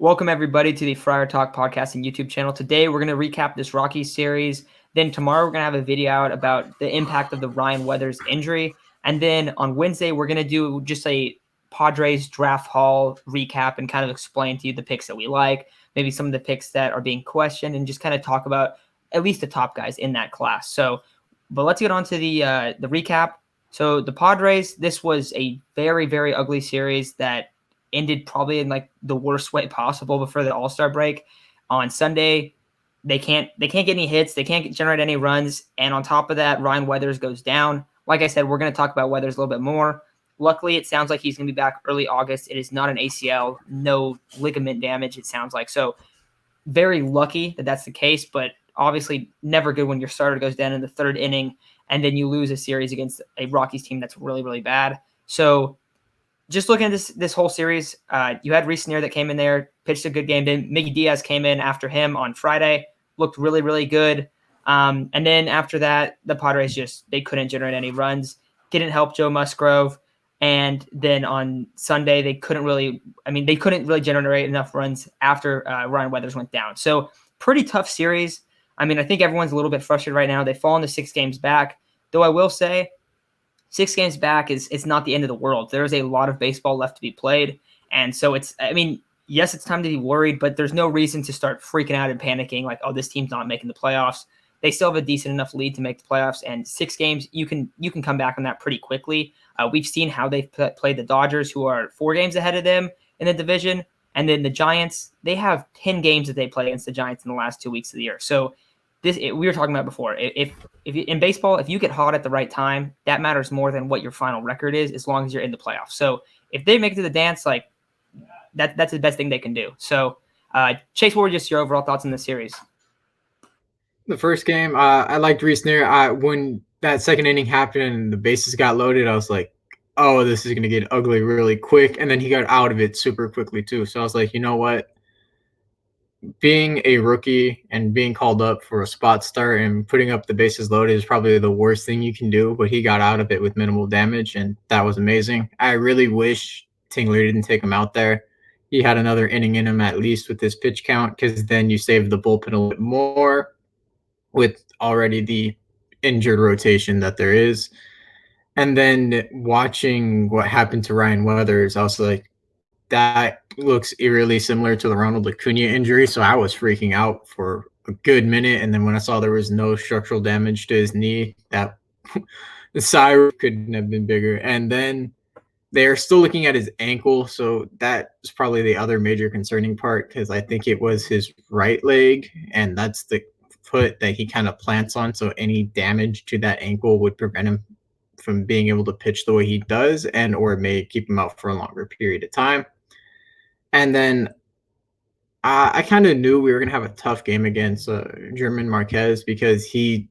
Welcome, everybody, to the Friar Talk podcast and YouTube channel. Today, we're going to recap this Rockies series. Then tomorrow, we're going to have a video out about the impact of the Ryan Weathers injury. And then on Wednesday, we're going to do just a Padres draft haul recap and kind of explain to you the picks that we like, maybe some of the picks that are being questioned, and just kind of talk about at least the top guys in that class. But let's get on to the recap. So the Padres, this was a very, very ugly series that ended probably in like the worst way possible before the All-Star break. On Sunday, they can't get any hits, they can't generate any runs, and on top of that, Ryan Weathers goes down. Like I said, we're going to talk about Weathers a little bit more. Luckily, it sounds like he's going to be back early August. It is not an ACL, no ligament damage, it sounds like. So very lucky that that's the case, but obviously never good when your starter goes down in the third inning and then you lose a series against a Rockies team that's really, really bad. So just looking at this whole series, you had Reese Neer that came in there, pitched a good game. Then Miggy Diaz came in after him on Friday, looked really, really good. And then after that, the Padres they couldn't generate any runs, didn't help Joe Musgrove. And then on Sunday, they couldn't really generate enough runs after Ryan Weathers went down. So pretty tough series. I mean, I think everyone's a little bit frustrated right now. They've fallen to 6 games back, though I will say 6 games back is not the end of the world. There's a lot of baseball left to be played. And so yes, it's time to be worried, but there's no reason to start freaking out and panicking like, oh, this team's not making the playoffs. They still have a decent enough lead to make the playoffs, and 6 games, you can come back on that pretty quickly. We've seen how they've played the Dodgers, who are 4 games ahead of them in the division, and then the Giants, they have 10 games that they play against the Giants in the last 2 weeks of the year. So we were talking about before. If in baseball, if you get hot at the right time, that matters more than what your final record is, as long as you're in the playoffs. So if they make it to the dance, like that's the best thing they can do. So Chase, what were just your overall thoughts on this series? The first game, I liked Reese Neer. When that second inning happened and the bases got loaded, I was like, oh, this is going to get ugly really quick. And then he got out of it super quickly too. So I was like, you know what? Being a rookie and being called up for a spot start and putting up the bases loaded is probably the worst thing you can do, but he got out of it with minimal damage, and that was amazing. I really wish Tingler didn't take him out there. He had another inning in him at least with his pitch count, because then you save the bullpen a little bit more with already the injured rotation that there is. And then watching what happened to Ryan Weathers, I was like, that looks eerily similar to the Ronald Acuna injury. So I was freaking out for a good minute. And then when I saw there was no structural damage to his knee, that the sigh couldn't have been bigger. And then they're still looking at his ankle. So that was probably the other major concerning part, because I think it was his right leg, and that's the foot that he kind of plants on. So any damage to that ankle would prevent him from being able to pitch the way he does, and or it may keep him out for a longer period of time. And then I kind of knew we were going to have a tough game against German Marquez, because he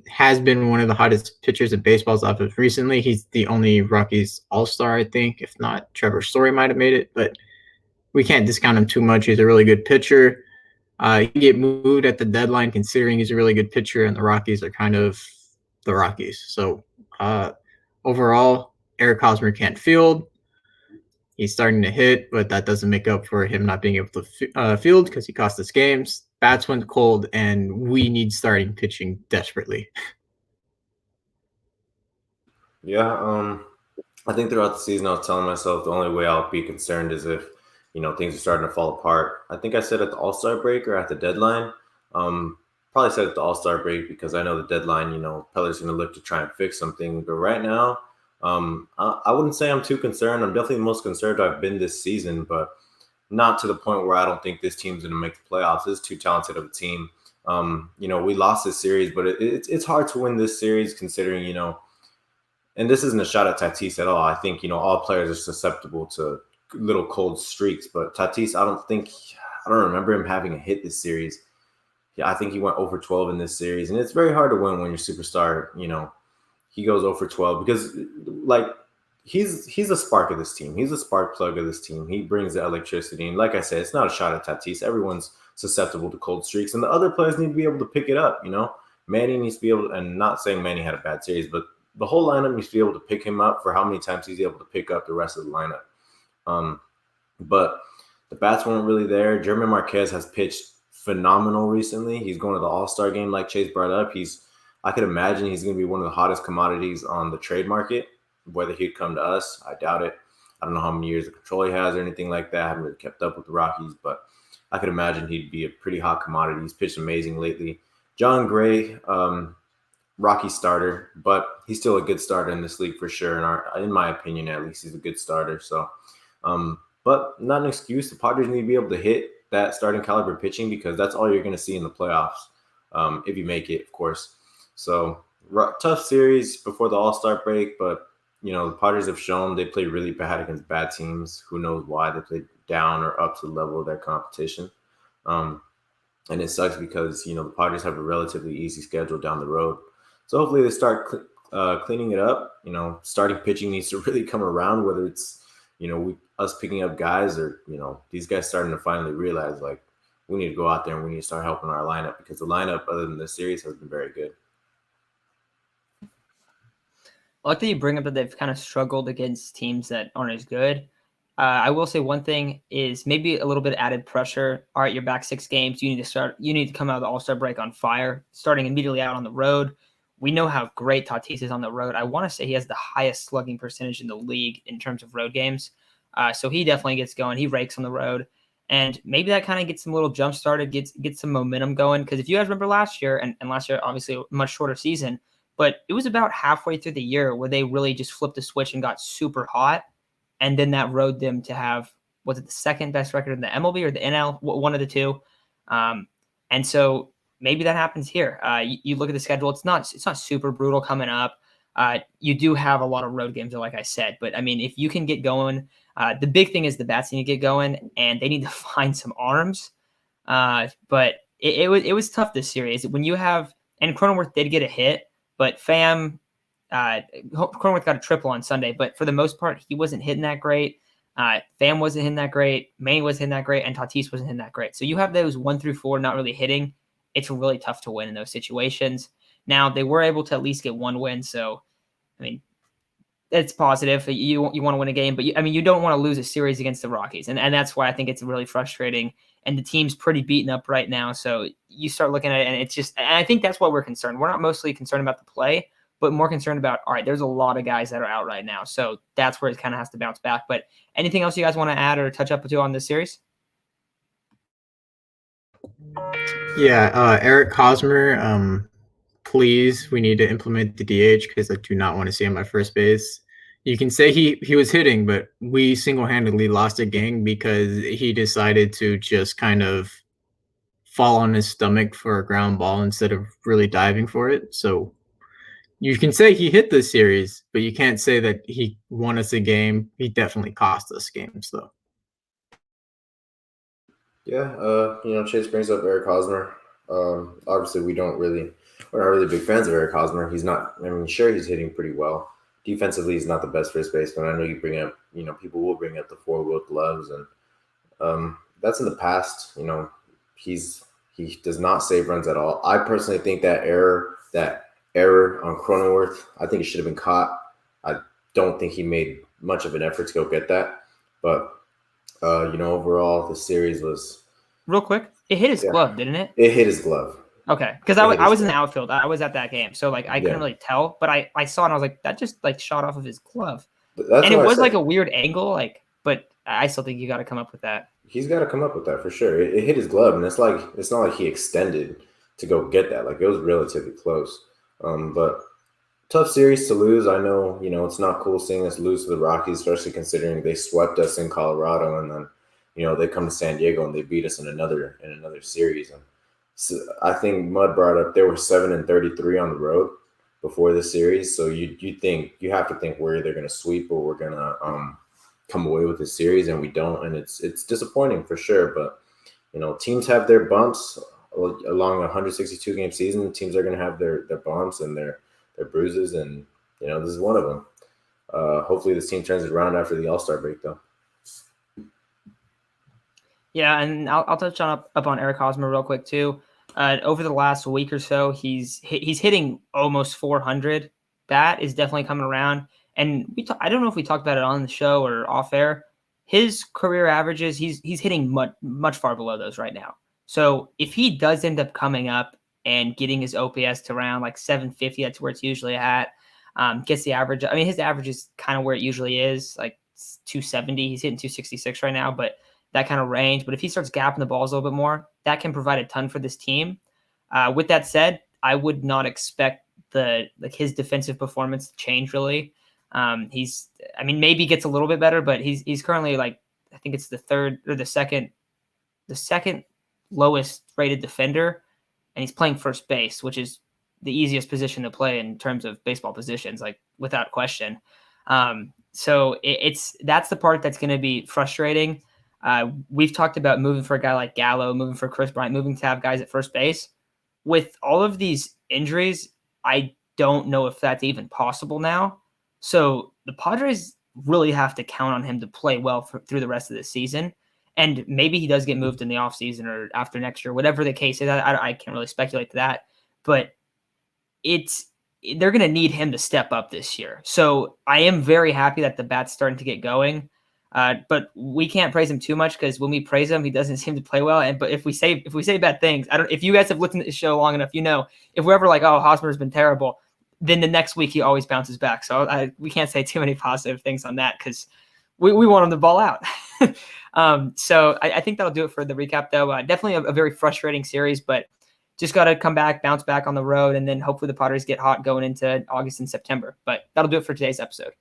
has been one of the hottest pitchers in baseball's office recently. He's the only Rockies all-star, I think. If not, Trevor Story might have made it, but we can't discount him too much. He's a really good pitcher. He can get moved at the deadline, considering he's a really good pitcher, and the Rockies are kind of the Rockies. So overall, Eric Cosmer can't field. He's starting to hit, but that doesn't make up for him not being able to field, because he cost us games. Bats went cold, and we need starting pitching desperately. Yeah, I think throughout the season I was telling myself the only way I'll be concerned is if, things are starting to fall apart. I think I said at the All-Star break or at the deadline. Probably said at the All-Star break, because I know the deadline, Peller's going to look to try and fix something. But right now, I wouldn't say I'm too concerned. I'm definitely the most concerned I've been this season, but not to the point where I don't think this team's going to make the playoffs. It's too talented of a team. We lost this series, but it's hard to win this series considering, and this isn't a shot at Tatis at all. I think, all players are susceptible to little cold streaks, but Tatis, I don't remember him having a hit this series. Yeah, I think he went 0-12 in this series, and it's very hard to win when your superstar, he goes 0-12, because he's a spark of this team. He's a spark plug of this team. He brings the electricity. And like I said, it's not a shot at Tatis. Everyone's susceptible to cold streaks, and the other players need to be able to pick it up. Manny needs to be able to, and not saying Manny had a bad series, but the whole lineup needs to be able to pick him up for how many times he's able to pick up the rest of the lineup. But the bats weren't really there. German Marquez has pitched phenomenal recently. He's going to the All-Star game, like Chase brought up. I could imagine he's going to be one of the hottest commodities on the trade market. Whether he'd come to us, I doubt it. I don't know how many years of control he has or anything like that. I haven't really kept up with the Rockies, but I could imagine he'd be a pretty hot commodity. He's pitched amazing lately. John Gray, Rocky starter, but he's still a good starter in this league for sure. In my opinion, at least, he's a good starter. So, but not an excuse. The Padres need to be able to hit that starting caliber pitching because that's all you're going to see in the playoffs if you make it, of course. So tough series before the All-Star break, but the Padres have shown they play really bad against bad teams. Who knows why they play down or up to the level of their competition. And it sucks because, the Padres have a relatively easy schedule down the road. So hopefully they start cleaning it up. Starting pitching needs to really come around, whether it's, us picking up guys or, these guys starting to finally realize, like, we need to go out there and we need to start helping our lineup because the lineup, other than this series, has been very good. I like that you bring up that they've kind of struggled against teams that aren't as good. I will say one thing is maybe a little bit of added pressure. All right, you're back 6 games. You need to come out of the All-Star break on fire, starting immediately out on the road. We know how great Tatis is on the road. I want to say he has the highest slugging percentage in the league in terms of road games. So he definitely gets going. He rakes on the road. And maybe that kind of gets him a little jump started, gets some momentum going. Because if you guys remember last year, and last year, obviously, a much shorter season, but it was about halfway through the year where they really just flipped the switch and got super hot. And then that rode them to have, was it the second best record in the MLB or the NL? One of the two. And so maybe that happens here. You look at the schedule; it's not super brutal coming up. You do have a lot of road games, like I said. But I mean, if you can get going, the big thing is the bats need to get going, and they need to find some arms. But it was tough this series when you have, and Cronenworth did get a hit, but Cronenworth got a triple on Sunday, but for the most part, he wasn't hitting that great. Pham wasn't hitting that great. Manny wasn't hitting that great, and Tatis wasn't hitting that great. So you have those 1 through 4 not really hitting. It's really tough to win in those situations. Now, they were able to at least get 1 win, so, I mean, it's positive. You want to win a game, but you don't want to lose a series against the Rockies, and that's why I think it's really frustrating. And the team's pretty beaten up right now, so you start looking at it, and it's just. And I think that's why we're concerned. We're not mostly concerned about the play, but more concerned about, all right, there's a lot of guys that are out right now, so that's where it kind of has to bounce back. But anything else you guys want to add or touch up to on this series? Yeah, Eric Kosmer, please, we need to implement the DH because I do not want to see him at first base. You can say he was hitting, but we single-handedly lost a game because he decided to just kind of fall on his stomach for a ground ball instead of really diving for it. So you can say he hit this series, but you can't say that he won us a game. He definitely cost us games, though. Yeah, Chase brings up Eric Hosmer. Obviously, we're not really big fans of Eric Hosmer. He's not. I mean, sure, he's hitting pretty well. Defensively, he's not the best first baseman. I know you bring up, people will bring up the 4-wheel gloves, and that's in the past. He does not save runs at all. I personally think that error on Cronenworth, I think it should have been caught. I don't think he made much of an effort to go get that, but. Overall, the series was real quick. It hit his glove, didn't it? It hit his glove. Okay, because I was in the outfield. I was at that game, so I couldn't really tell. But I saw it, and I was like, that just shot off of his glove, and it was a weird angle. But I still think you got to come up with that. He's got to come up with that for sure. It hit his glove, and it's not like he extended to go get that. It was relatively close. But tough series to lose. I know, it's not cool seeing us lose to the Rockies, especially considering they swept us in Colorado, and then, they come to San Diego and they beat us in another series. And so I think Mud brought up they were 7-33 on the road before the series. So you have to think we're either going to sweep or we're going to come away with the series, and we don't. And it's disappointing for sure. But teams have their bumps along a 162 game season. Teams are going to have their bumps and their bruises, and this is one of them. Hopefully this team turns it around after the All-Star break, though. Yeah, and I'll touch up on Eric Hosmer real quick too. Over the last week or so, he's hitting almost 400. That is definitely coming around. And I don't know if we talked about it on the show or off air. his career averages, he's hitting much far below those right now. So if he does end up coming up and getting his OPS to around like 750, that's where it's usually at. Gets the average. I mean, his average is kind of where it usually is, like 270. He's hitting 266 right now, but that kind of range. But if he starts gapping the balls a little bit more, that can provide a ton for this team. With that said, I would not expect his defensive performance to change really. Maybe gets a little bit better, but he's currently like, I think it's the second lowest rated defender, and he's playing first base, which is the easiest position to play in terms of baseball positions, like without question. So that's the part that's going to be frustrating. We've talked about moving for a guy like Gallo, moving for Chris Bryant, moving to have guys at first base. With all of these injuries, I don't know if that's even possible now. So the Padres really have to count on him to play well through the rest of the season. And maybe he does get moved in the offseason or after next year, whatever the case is. I can't really speculate to that. But they're going to need him to step up this year. So I am very happy that the bat's starting to get going. But we can't praise him too much because when we praise him, he doesn't seem to play well. But if we say bad things, if you guys have listened to the show long enough, if we're ever like, oh, Hosmer's been terrible, then the next week he always bounces back. So we can't say too many positive things on that because we want him to ball out. So I think that'll do it for the recap, though. Definitely a very frustrating series, but just got to come back, bounce back on the road, and then hopefully the Padres get hot going into August and September. But that'll do it for today's episode.